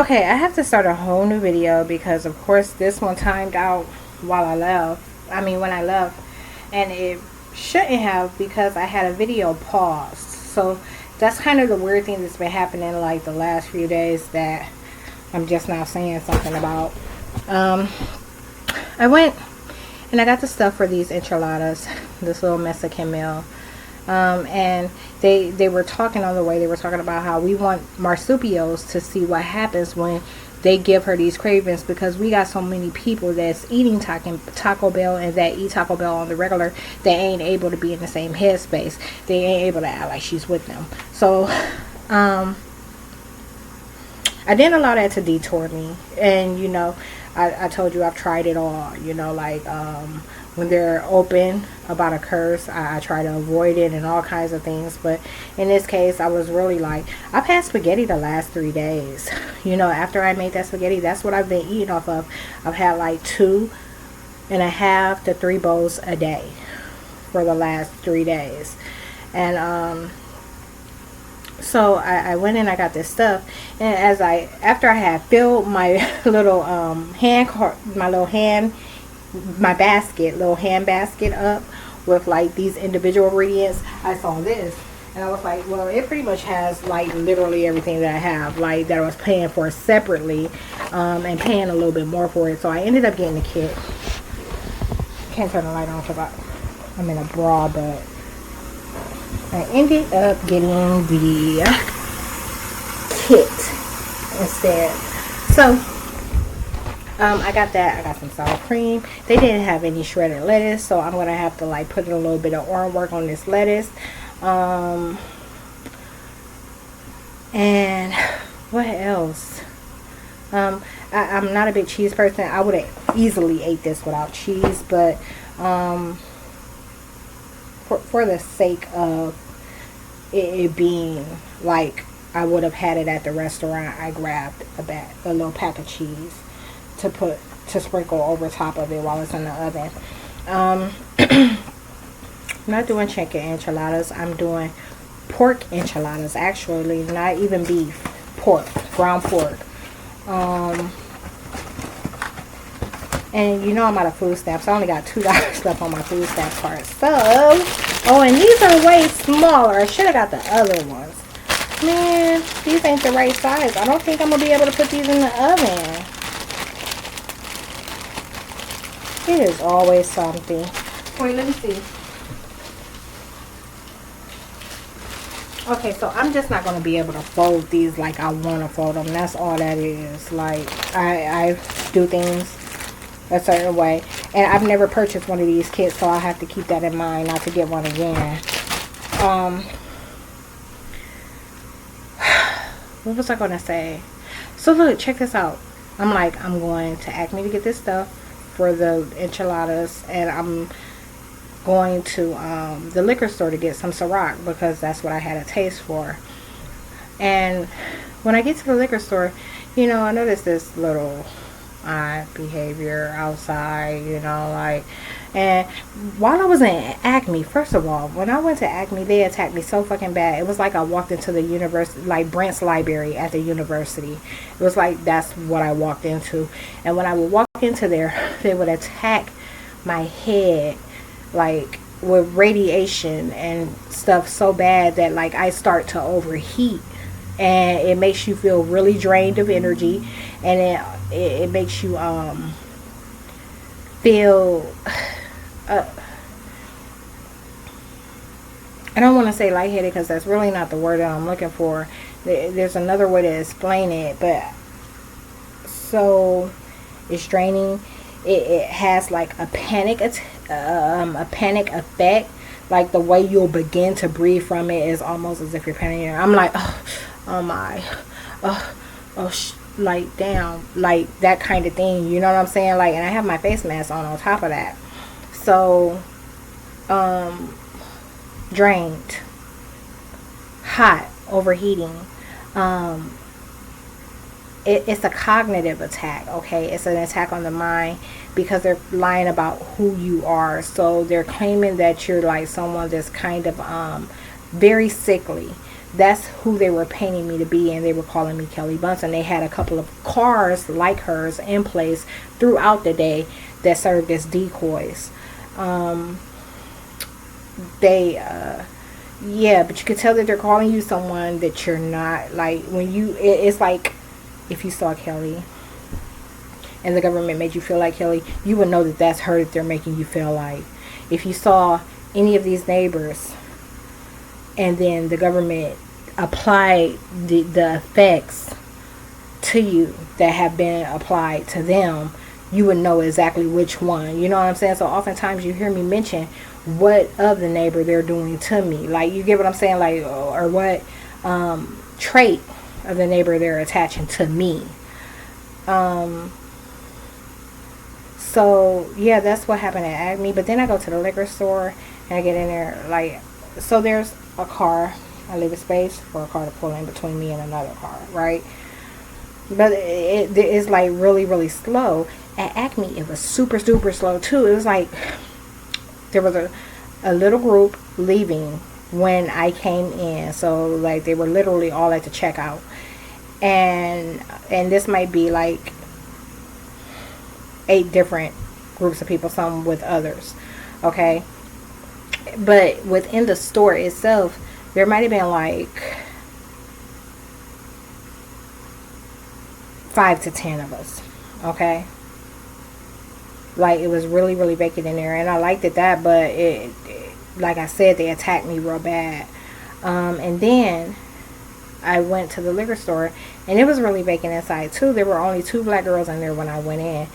Okay, I have to start a whole new video because, of course, this one timed out while I left. I mean, when I left. And it shouldn't have because I had a video paused. So that's kind of the weird thing that's been happening like the last few days that I'm just now saying something about. I went and I got the stuff for these enchiladas, this little Mexican meal. And they were talking on the way. They were talking about how we want marsupials to see what happens when they give her these cravings, because we got so many people that's eating Taco Bell and that eat Taco Bell on the regular, they ain't able to be in the same headspace. They ain't able to act like she's with them. So I didn't allow that to detour me. And you know, I told you I've tried it all. You know, like when they're open about a curse, I try to avoid it and all kinds of things. But in this case, I was really like, I've had spaghetti the last 3 days. You know, after I made that spaghetti, that's what I've been eating off of. I've had like 2.5 to 3 bowls a day for the last 3 days. And so I went and I got this stuff, and after I had filled my little hand basket up with like these individual ingredients, I saw this and I was like, well, it pretty much has like literally everything that I have, like that I was paying for separately, and paying a little bit more for it. So I ended up getting the kit. Can't turn the light on because I'm in a bra, but I ended up getting the kit instead. So I got that. I got some sour cream. They didn't have any shredded lettuce, so I'm gonna have to like put in a little bit of oil work on this lettuce. And what else? I'm not a big cheese person. I would have easily ate this without cheese, but for the sake of it being like I would have had it at the restaurant, I grabbed a little pack of cheese to sprinkle over top of it while it's in the oven. I'm not doing chicken enchiladas. I'm doing pork enchiladas, actually, not even beef, pork, ground pork. And you know I'm out of food stamps. I only got $2 left on my food stamp card. So, oh, and these are way smaller. I should have got the other ones. Man, these ain't the right size. I don't think I'm going to be able to put these in the oven. It is always something. Wait, let me see. Okay, so I'm just not going to be able to fold these like I want to fold them. That's all that is. Like, I do things a certain way. And I've never purchased one of these kits, so I have to keep that in mind not to get one again. What was I going to say? So look, check this out. I'm going to Acme to get this stuff for the enchiladas, and I'm going to the liquor store to get some Ciroc because that's what I had a taste for. And when I get to the liquor store, you know, I noticed this little odd behavior outside, you know, like, and while I was in Acme, first of all, when I went to Acme, they attacked me so fucking bad. It was like I walked into the university, like Brent's library at the university. It was like that's what I walked into. And when I would walk into there, they would attack my head like with radiation and stuff so bad that like I start to overheat, and it makes you feel really drained of energy, and it makes you feel I don't want to say lightheaded because that's really not the word that I'm looking for. There's another way to explain it, but so it's draining. It has like a panic effect. Like the way you'll begin to breathe from it is almost as if you're panicking. I'm like, oh my, like damn, like that kind of thing. You know what I'm saying? Like, and I have my face mask on top of that. So, drained, hot, overheating. It's a cognitive attack, okay? It's an attack on the mind because they're lying about who you are. So they're claiming that you're like someone that's kind of very sickly. that's who they were painting me to be, and they were calling me Kelly Bunsen. They had a couple of cars like hers in place throughout the day that served as decoys. They yeah, but you could tell that they're calling you someone that you're not. Like, when you, it's like if you saw Kelly and the government made you feel like Kelly, you would know that that's her that they're making you feel like. If you saw any of these neighbors and then the government applied the effects to you that have been applied to them, you would know exactly which one. You know what I'm saying? So oftentimes you hear me mention what of the neighbor they're doing to me. Like, you get what I'm saying? Like, or what trait of the neighbor they're attaching to me. So yeah, that's what happened at Acme. But then I go to the liquor store and I get in there, like, so there's a car. I leave a space for a car to pull in between me and another car, right? But it's like really, really slow. At Acme, it was super, super slow too. It was like there was a little group leaving when I came in. So like they were literally all at the checkout. And this might be like 8 different groups of people, some with others. Okay. But within the store itself, there might have been like 5 to 10 of us. Okay. Like, it was really, really vacant in there, and I liked it that, but it like I said, they attacked me real bad. And then I went to the liquor store, and it was really vacant inside too. There were only 2 black girls in there when I went in.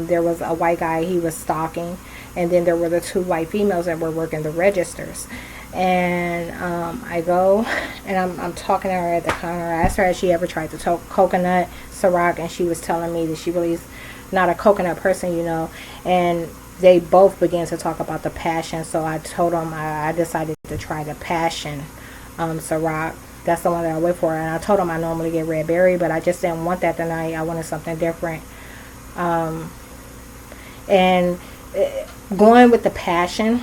There was a white guy, he was stalking, and then there were the 2 white females that were working the registers. And I go and I'm talking to her at the counter. I asked her if she ever tried the coconut Ciroc, and she was telling me that she really is not a coconut person, you know. And they both began to talk about the passion, so I told them I decided to try the passion Ciroc. That's the one that I wait for. And I told them I normally get red berry, but I just didn't want that tonight. I wanted something different. And going with the passion,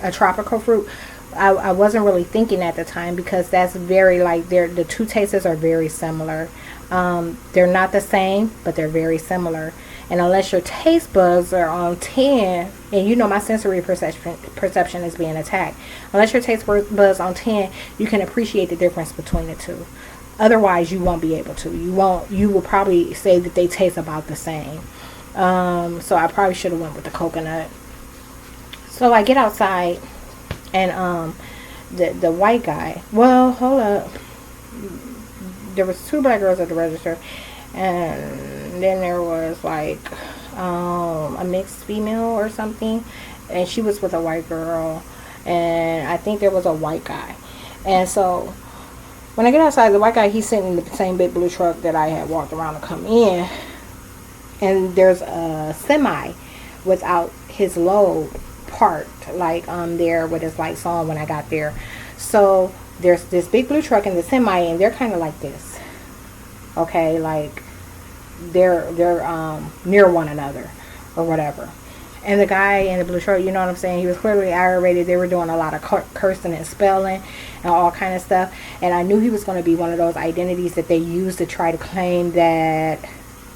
a tropical fruit, I wasn't really thinking at the time, because that's very, like, the 2 tastes are very similar. They're not the same, but they're very similar. And unless your taste buds are on 10, and you know my sensory perception is being attacked. Unless your taste buds on 10, you can appreciate the difference between the 2. Otherwise, you won't be able to. You will probably say that they taste about the same. So I probably should have went with the coconut. So I get outside, and the white guy, well, hold up, there was 2 black girls at the register, and then there was like a mixed female or something, and she was with a white girl, and I think there was a white guy. And so when I get outside, the white guy, he's sitting in the same big blue truck that I had walked around to come in, and there's a semi without his load parked, like there with his lights on when I got there. So there's this big blue truck and the semi, and they're kind of like this, okay, like they're near one another or whatever. And the guy in the blue truck, you know what I'm saying, he was clearly aggravated. They were doing a lot of cursing and spelling and all kind of stuff, and I knew he was going to be one of those identities that they use to try to claim that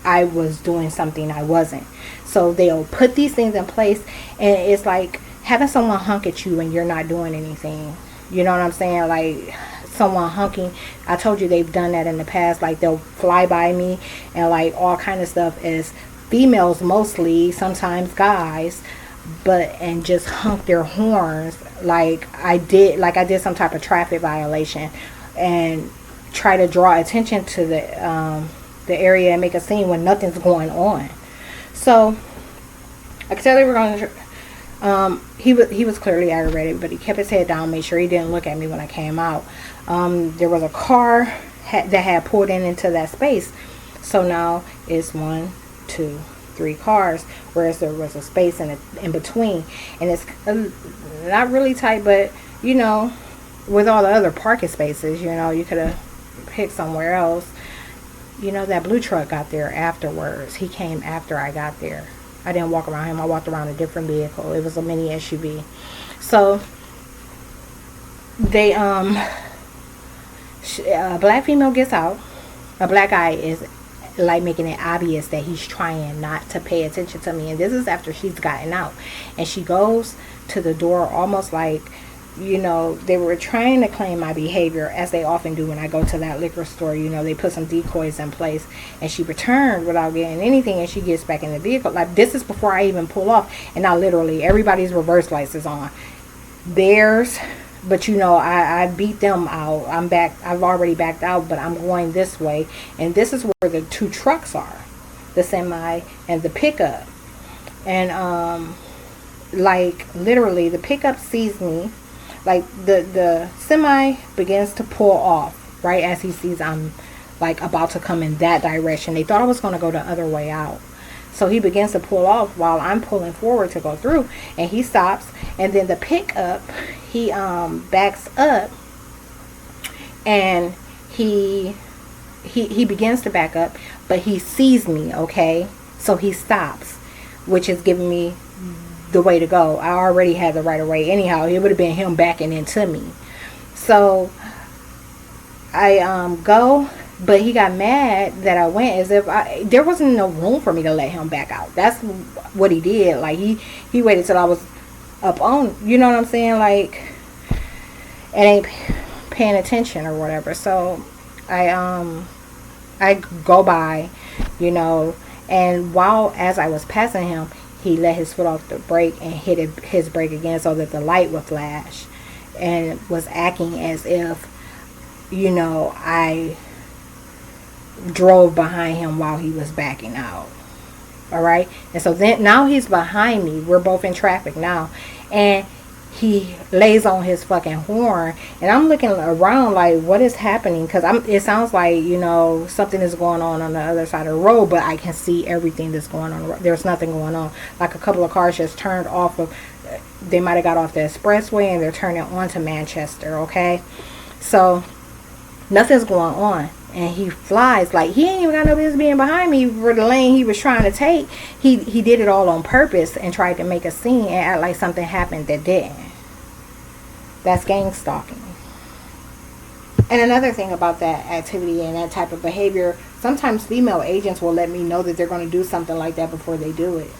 I was doing something I wasn't. So they'll put these things in place, and it's like having someone honk at you and you're not doing anything. You know what I'm saying? Like someone honking. I told you they've done that in the past. Like they'll fly by me and like all kind of stuff, as females mostly, sometimes guys, and just honk their horns like I did some type of traffic violation, and try to draw attention to the area and make a scene when nothing's going on. So I could tell they were going to. He was clearly aggravated, but he kept his head down, made sure he didn't look at me when I came out. There was a car that had pulled into that space, so now it's 1, 2, 3 cars, whereas there was a space in between, and it's not really tight, but you know, with all the other parking spaces, you know, you could have picked somewhere else. You know, that blue truck got there afterwards. He came after I got there. I didn't walk around him. I walked around a different vehicle. It was a mini SUV. So they A black female gets out. A black guy is like making it obvious that he's trying not to pay attention to me, and this is after she's gotten out, and she goes to the door almost like, you know, they were trying to claim my behavior, as they often do when I go to that liquor store. You know, they put some decoys in place, and she returned without getting anything, and she gets back in the vehicle. Like, this is before I even pull off, and now literally everybody's reverse lights is on. Theirs, but you know, I beat them out. I'm back. I've already backed out, but I'm going this way, and this is where the two trucks are, the semi and the pickup. And like literally, the pickup sees me. Like the semi begins to pull off right as he sees I'm like about to come in that direction. They thought I was going to go the other way out. So he begins to pull off while I'm pulling forward to go through, and he stops, and then the pickup, he backs up, and he begins to back up, but he sees me, okay? So he stops, which is giving me the way to go. I already had the right of way anyhow. It would have been him backing into me. So I go, but he got mad that I went, as if there wasn't no room for me to let him back out. That's what he did. Like he waited till I was up on, you know what I'm saying? Like, it ain't paying attention or whatever. So I go by, you know, and as I was passing him, he let his foot off the brake and hit his brake again so that the light would flash, and was acting as if, you know, I drove behind him while he was backing out. All right. And so then now he's behind me. We're both in traffic now, and he lays on his fucking horn, and I'm looking around like, what is happening? Because it sounds like, you know, something is going on the other side of the road, but I can see everything that's going on. There's nothing going on. Like, a couple of cars just turned off of, they might have got off the expressway and they're turning onto Manchester. Okay. So nothing's going on, and he flies like he ain't even got no business being behind me for the lane he was trying to take. He did it all on purpose and tried to make a scene and act like something happened that didn't. That's gang stalking. And another thing about that activity and that type of behavior, sometimes female agents will let me know that they're going to do something like that before they do it.